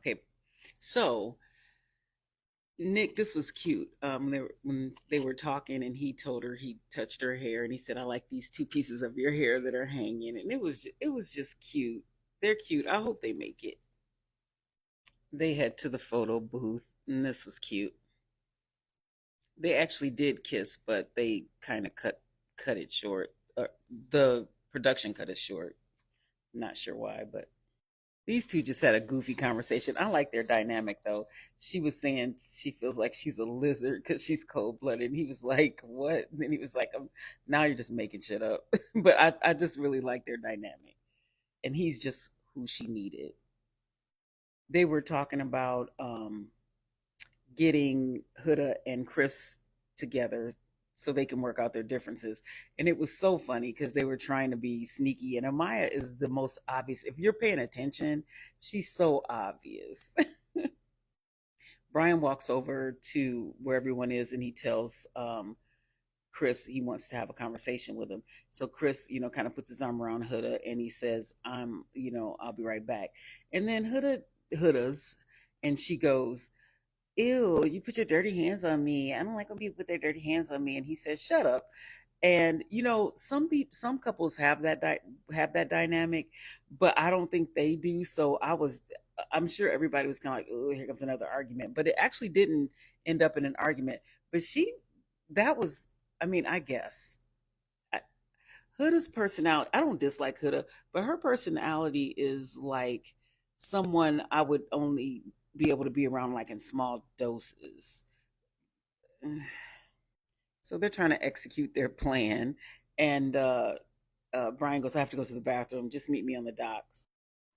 Okay, so Nick, this was cute. When they were talking, and he told her he touched her hair, and he said, "I like these two pieces of your hair that are hanging," and it was just cute. They're cute. I hope they make it. They head to the photo booth, and this was cute. They actually did kiss, but they kind of cut it short. The production cut it short. Not sure why, but these two just had a goofy conversation. I like their dynamic though. She was saying she feels like she's a lizard because she's cold blooded. And he was like, "What?" And then he was like, "Now you're just making shit up." But I just really like their dynamic, and he's just who she needed. They were talking about getting Huda and Chris together so they can work out their differences. And it was so funny because they were trying to be sneaky. And Amaya is the most obvious. If you're paying attention, she's so obvious. Brian walks over to where everyone is and he tells Chris he wants to have a conversation with him. So Chris, kind of puts his arm around Huda and he says, I'll be right back. And then Huda's and she goes, "Ew, you put your dirty hands on me. I don't like when people put their dirty hands on me." And he says, "Shut up." And some couples have that dynamic, but I don't think they do. So I'm sure everybody was kind of like, "Oh, here comes another argument," but it actually didn't end up in an argument. But that was, I mean, I guess I, Huda's personality. I don't dislike Huda, but her personality is like someone I would only be able to be around like in small doses. So they're trying to execute their plan. And Brian goes, "I have to go to the bathroom. Just meet me on the docks."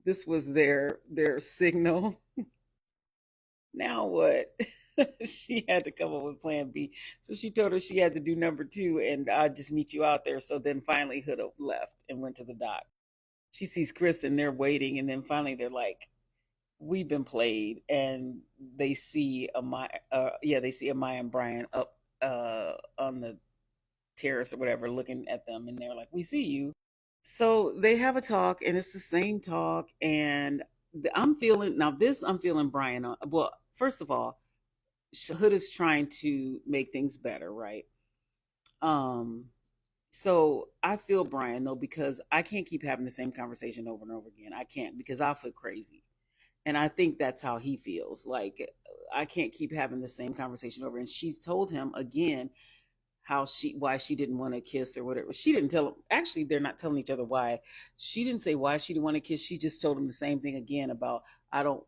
This was their signal. Now what? She had to come up with plan B. So she told her she had to do number two, and I'll just meet you out there. So then finally Huda left and went to the dock. She sees Chris and they're waiting, and then finally they're like, "We've been played," and they see Amaya and Brian up on the terrace or whatever, looking at them, and they're like, "We see you." So they have a talk, and it's the same talk, and I'm feeling Brian on. Well, first of all, Hood is trying to make things better, right? Um, so I feel Brian though because I can't keep having the same conversation over and over again. I can't because I'll feel crazy. And I think that's how he feels. Like I can't keep having the same conversation over. And she's told him again why she didn't want to kiss or whatever. She didn't tell him. Actually, they're not telling each other why. She didn't say why she didn't want to kiss. She just told him the same thing again about I don't